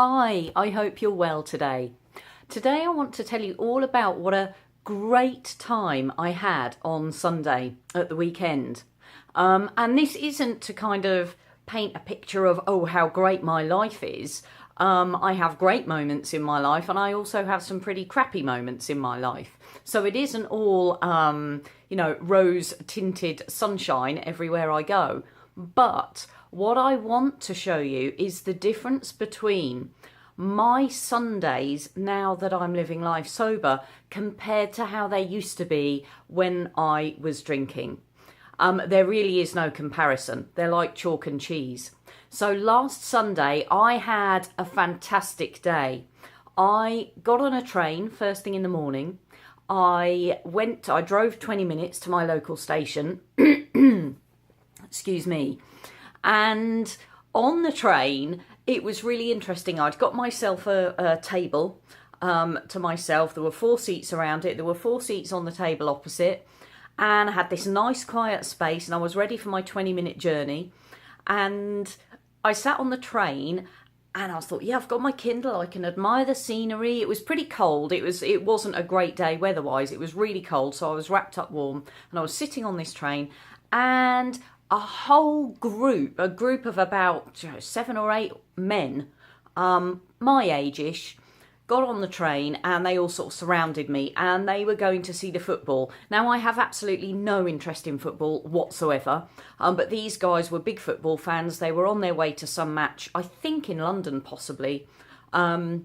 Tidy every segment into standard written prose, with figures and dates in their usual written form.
Hi, I hope you're well today. Today I want to tell you all about what a great time I had on Sunday at the weekend. And this isn't to kind of paint a picture of, oh, how great my life is. I have great moments in my life and I also have some pretty crappy moments in my life. So it isn't all, rose-tinted sunshine everywhere I go. But what I want to show you is the difference between my Sundays now that I'm living life sober compared to how they used to be when I was drinking. There really is no comparison. They're like chalk and cheese. So last Sunday, I had a fantastic day. I got on a train first thing in the morning. I drove 20 minutes to my local station. Excuse me. And on the train, it was really interesting. I'd got myself a table to myself. There were 4 seats around it. There were 4 seats on the table opposite. And I had this nice quiet space and I was ready for my 20-minute journey. And I sat on the train and I thought, yeah, I've got my Kindle. I can admire the scenery. It was pretty cold. It wasn't a great day weather-wise. It was really cold. So I was wrapped up warm and I was sitting on this train and a whole group, a group of about 7 or 8 men, my age-ish, got on the train and they all sort of surrounded me and they were going to see the football. Now, I have absolutely no interest in football whatsoever, but these guys were big football fans. They were on their way to some match, I think in London possibly. I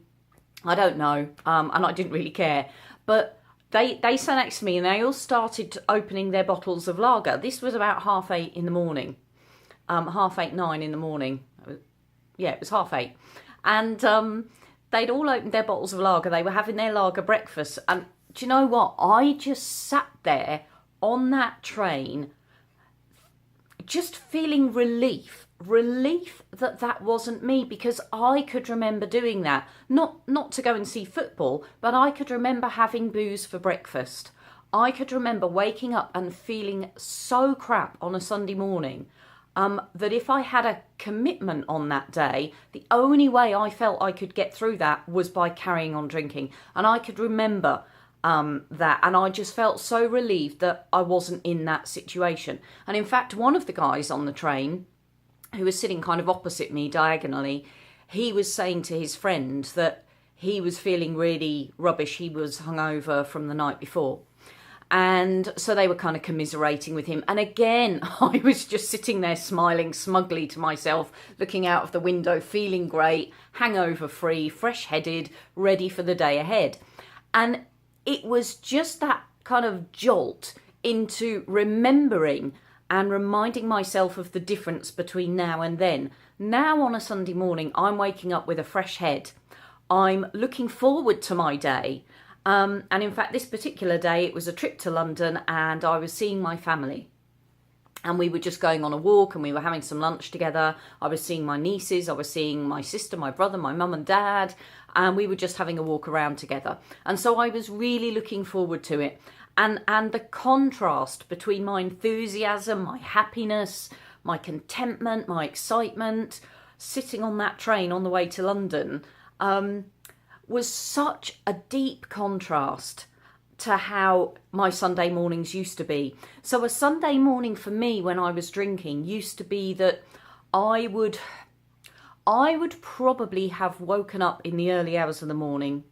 don't know, and I didn't really care. But they sat next to me and they all started opening their bottles of lager. This was about 8:30 in the morning, 8:30, 9 in the morning. Yeah, it was 8:30. And they'd all opened their bottles of lager. They were having their lager breakfast. And do you know what? I just sat there on that train just feeling relief that wasn't me, because I could remember doing that. Not to go and see football, but I could remember having booze for breakfast. I could remember waking up and feeling so crap on a Sunday morning that if I had a commitment on that day, the only way I felt I could get through that was by carrying on drinking. And I could remember that, and I just felt so relieved that I wasn't in that situation. And in fact, one of the guys on the train, who was sitting kind of opposite me diagonally, he was saying to his friend that he was feeling really rubbish. He was hungover from the night before. And so they were kind of commiserating with him. And again, I was just sitting there smiling smugly to myself, looking out of the window, feeling great, hangover free, fresh headed, ready for the day ahead. And it was just that kind of jolt into remembering and reminding myself of the difference between now and then. Now on a Sunday morning, I'm waking up with a fresh head. I'm looking forward to my day. And in fact, this particular day, it was a trip to London and I was seeing my family. And we were just going on a walk and we were having some lunch together. I was seeing my nieces, I was seeing my sister, my brother, my mum and dad, and we were just having a walk around together. And so I was really looking forward to it. And the contrast between my enthusiasm, my happiness, my contentment, my excitement, sitting on that train on the way to London, was such a deep contrast to how my Sunday mornings used to be. So a Sunday morning for me when I was drinking used to be that I would probably have woken up in the early hours of the morning,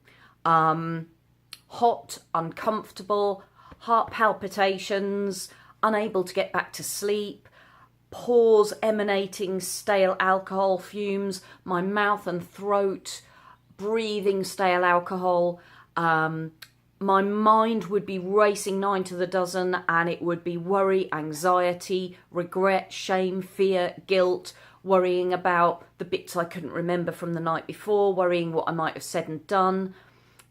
hot, uncomfortable, heart palpitations, unable to get back to sleep, pores emanating stale alcohol fumes, my mouth and throat breathing stale alcohol. My mind would be racing 9 to the dozen and it would be worry, anxiety, regret, shame, fear, guilt, worrying about the bits I couldn't remember from the night before, worrying what I might have said and done.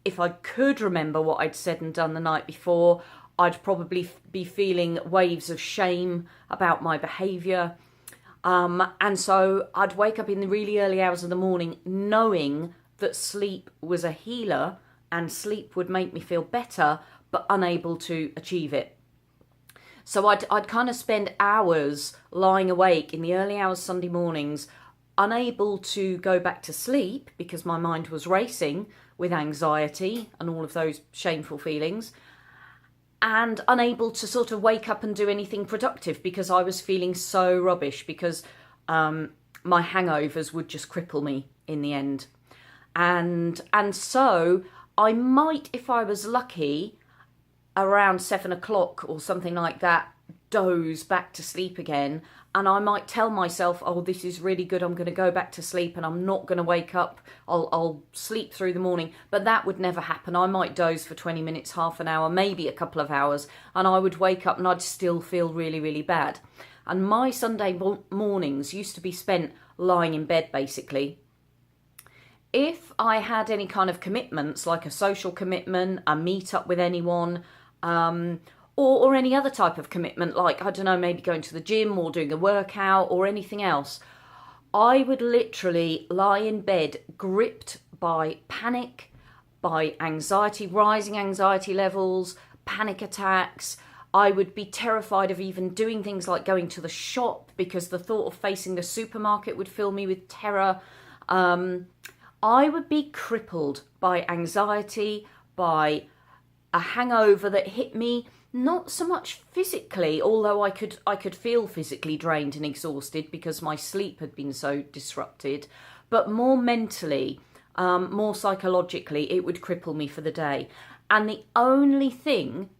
If I could remember what I'd said and done the night before, I'd probably be feeling waves of shame about my behaviour. And so I'd wake up in the really early hours of the morning knowing that sleep was a healer and sleep would make me feel better, but unable to achieve it. So I'd kind of spend hours lying awake in the early hours Sunday mornings, unable to go back to sleep because my mind was racing with anxiety and all of those shameful feelings, and unable to sort of wake up and do anything productive because I was feeling so rubbish, because my hangovers would just cripple me in the end. And so I might, if I was lucky, around 7 o'clock or something like that, doze back to sleep again, and I might tell myself, oh, this is really good, I'm going to go back to sleep and I'm not going to wake up, I'll sleep through the morning. But that would never happen. I might doze for 20 minutes, half an hour, maybe a couple of hours, and I would wake up and I'd still feel really, really bad. And my Sunday mornings used to be spent lying in bed, basically. If I had any kind of commitments, like a social commitment, a meet up with anyone, or any other type of commitment, like, I don't know, maybe going to the gym or doing a workout or anything else, I would literally lie in bed gripped by panic, by anxiety, rising anxiety levels, panic attacks. I would be terrified of even doing things like going to the shop, because the thought of facing the supermarket would fill me with terror. I would be crippled by anxiety, by a hangover that hit me not so much physically, although I could feel physically drained and exhausted because my sleep had been so disrupted, but more mentally, more psychologically, it would cripple me for the day. And the only thing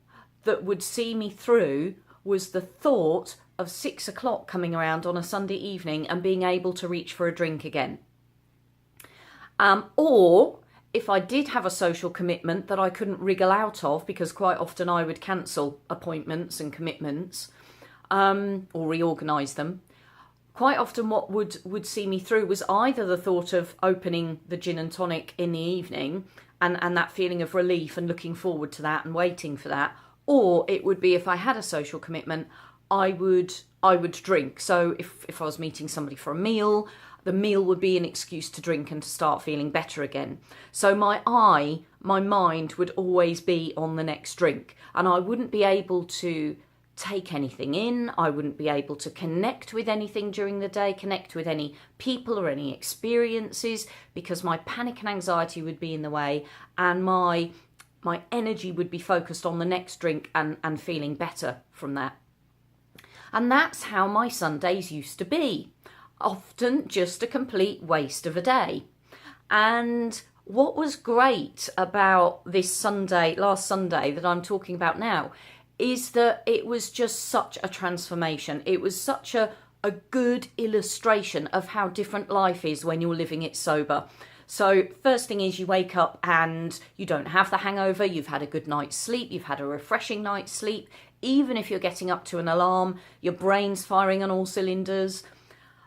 that would see me through was the thought of 6 o'clock coming around on a Sunday evening and being able to reach for a drink again. Or if I did have a social commitment that I couldn't wriggle out of, because quite often I would cancel appointments and commitments, or reorganise them, quite often what would see me through was either the thought of opening the gin and tonic in the evening and that feeling of relief and looking forward to that and waiting for that, or it would be, if I had a social commitment, I would drink. So if I was meeting somebody for a meal, the meal would be an excuse to drink and to start feeling better again. So my mind would always be on the next drink, and I wouldn't be able to take anything in. I wouldn't be able to connect with anything during the day, connect with any people or any experiences, because my panic and anxiety would be in the way, and my energy would be focused on the next drink and feeling better from that. And that's how my Sundays used to be. Often just a complete waste of a day. And what was great about this last Sunday that I'm talking about now, is that it was just such a transformation. It was such a good illustration of how different life is when you're living it sober. So first thing is, you wake up and you don't have the hangover, you've had a good night's sleep, you've had a refreshing night's sleep. Even if you're getting up to an alarm, your brain's firing on all cylinders.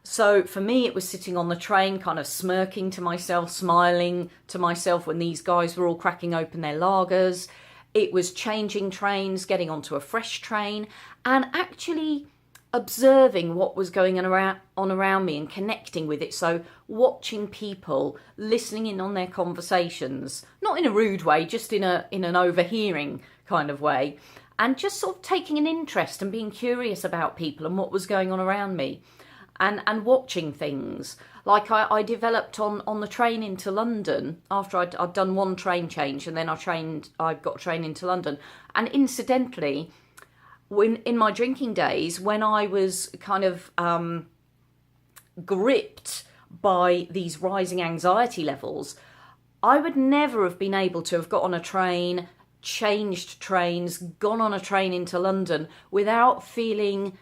So for me, it was sitting on the train, kind of smirking to myself, smiling to myself when these guys were all cracking open their lagers. It was changing trains, getting onto a fresh train, and actually observing what was going on around me and connecting with it. So watching people, listening in on their conversations, not in a rude way, just in an overhearing kind of way, and just sort of taking an interest and being curious about people and what was going on around me. And watching things. Like I developed on the train into London, after I'd done one train change, and then I got a train into London. And incidentally, in my drinking days, when I was kind of gripped by these rising anxiety levels, I would never have been able to have got on a train, changed trains, gone on a train into London without feeling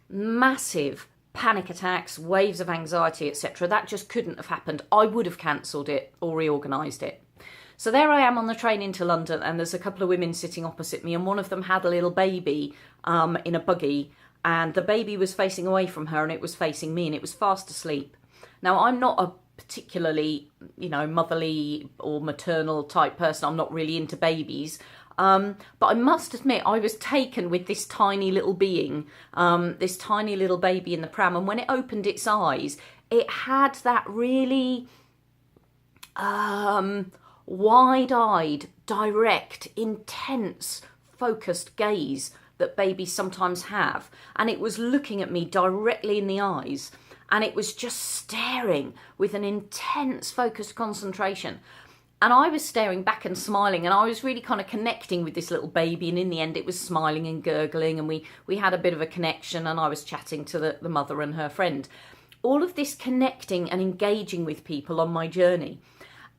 massive panic attacks, waves of anxiety, etc. That just couldn't have happened. I would have cancelled it or reorganised it. So there I am on the train into London, and there's a couple of women sitting opposite me, and one of them had a little baby in a buggy, and the baby was facing away from her and it was facing me, and it was fast asleep. Now, I'm not a particularly, motherly or maternal type person. I'm not really into babies. But I must admit, I was taken with this tiny little being, this tiny little baby in the pram. And when it opened its eyes, it had that really wide-eyed, direct, intense, focused gaze that babies sometimes have. And it was looking at me directly in the eyes. and it was just staring with an intense focused concentration. And I was staring back and smiling, and I was really kind of connecting with this little baby, and in the end it was smiling and gurgling, and we had a bit of a connection, and I was chatting to the mother and her friend. All of this connecting and engaging with people on my journey.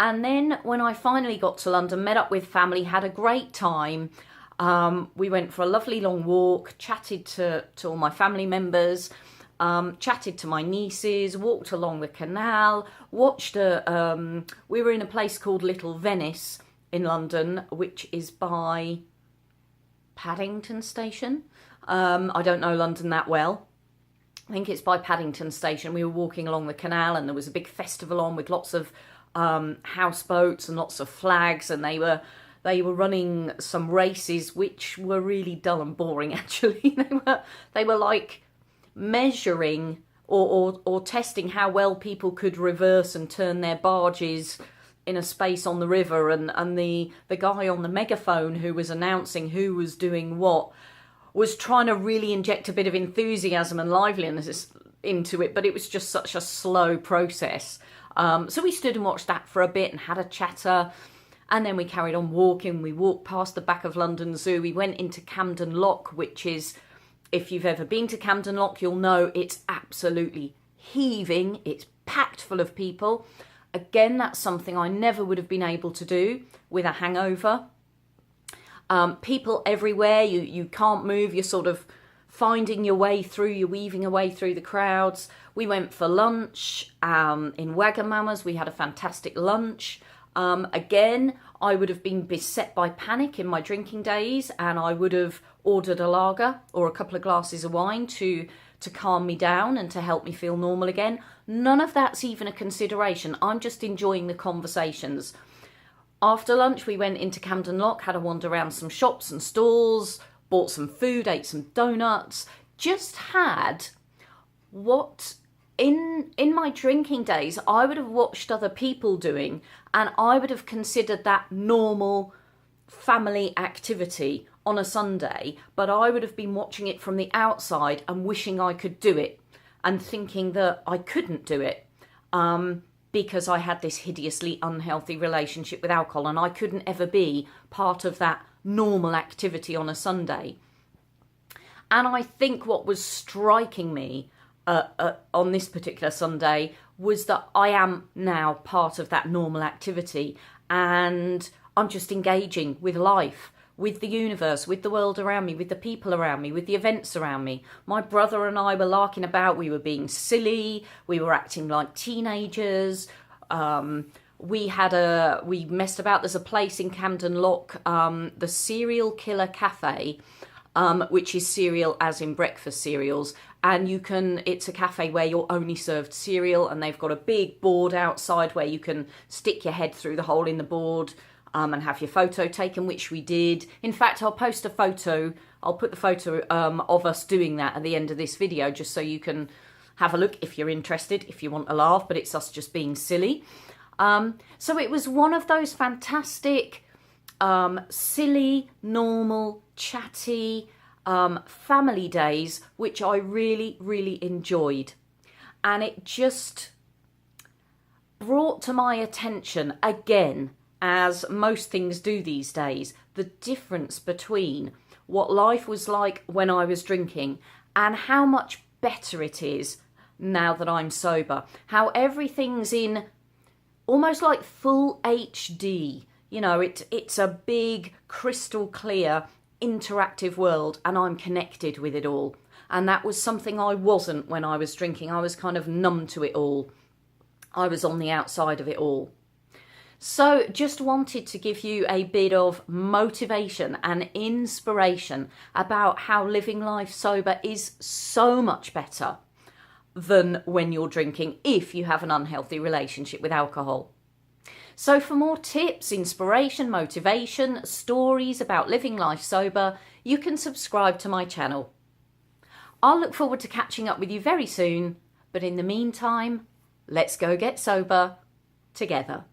And then when I finally got to London, met up with family, had a great time. We went for a lovely long walk, chatted to all my family members, chatted to my nieces, walked along the canal, watched we were in a place called Little Venice in London, which is by Paddington Station. I don't know London that well. I think it's by Paddington Station. We were walking along the canal, and there was a big festival on with lots of houseboats and lots of flags, and they were running some races which were really dull and boring. Actually, they were like measuring or testing how well people could reverse and turn their barges in a space on the river, and the guy on the megaphone who was announcing who was doing what was trying to really inject a bit of enthusiasm and liveliness into it, but it was just such a slow process. So we stood and watched that for a bit and had a chatter, and then we carried on walking. We walked past the back of London Zoo. We went into Camden Lock, which is, if you've ever been to Camden Lock, you'll know it's absolutely heaving. It's packed full of people. Again, that's something I never would have been able to do with a hangover. People everywhere, you can't move, you're sort of finding your way through, you're weaving away through the crowds. We went for lunch in Wagamama's. We had a fantastic lunch. Again, I would have been beset by panic in my drinking days, and I would have ordered a lager or a couple of glasses of wine to calm me down and to help me feel normal again. None of that's even a consideration. I'm just enjoying the conversations. After lunch, we went into Camden Lock, had a wander around some shops and stalls, bought some food, ate some donuts, just had what in my drinking days I would have watched other people doing, and I would have considered that normal family activity on a Sunday, but I would have been watching it from the outside and wishing I could do it and thinking that I couldn't do it. Because I had this hideously unhealthy relationship with alcohol, and I couldn't ever be part of that normal activity on a Sunday. And I think what was striking me on this particular Sunday was that I am now part of that normal activity, and I'm just engaging with life, with the universe, with the world around me, with the people around me, with the events around me. My brother and I were larking about. We were being silly. We were acting like teenagers. We messed about. There's a place in Camden Lock, the Serial Killer Cafe, which is cereal as in breakfast cereals. And it's a cafe where you're only served cereal, and they've got a big board outside where you can stick your head through the hole in the board and have your photo taken, which we did. In fact, I'll post a photo. I'll put the photo of us doing that at the end of this video, just so you can have a look if you're interested, if you want a laugh, but it's us just being silly. So it was one of those fantastic, silly, normal, chatty family days, which I really, really enjoyed. And it just brought to my attention again, as most things do these days, the difference between what life was like when I was drinking and how much better it is now that I'm sober. How everything's in almost like full HD. You know, it's a big, crystal clear, interactive world, and I'm connected with it all. And that was something I wasn't when I was drinking. I was kind of numb to it all. I was on the outside of it all. So just wanted to give you a bit of motivation and inspiration about how living life sober is so much better than when you're drinking if you have an unhealthy relationship with alcohol. So for more tips, inspiration, motivation, stories about living life sober, you can subscribe to my channel. I'll look forward to catching up with you very soon, but in the meantime, let's go get sober together.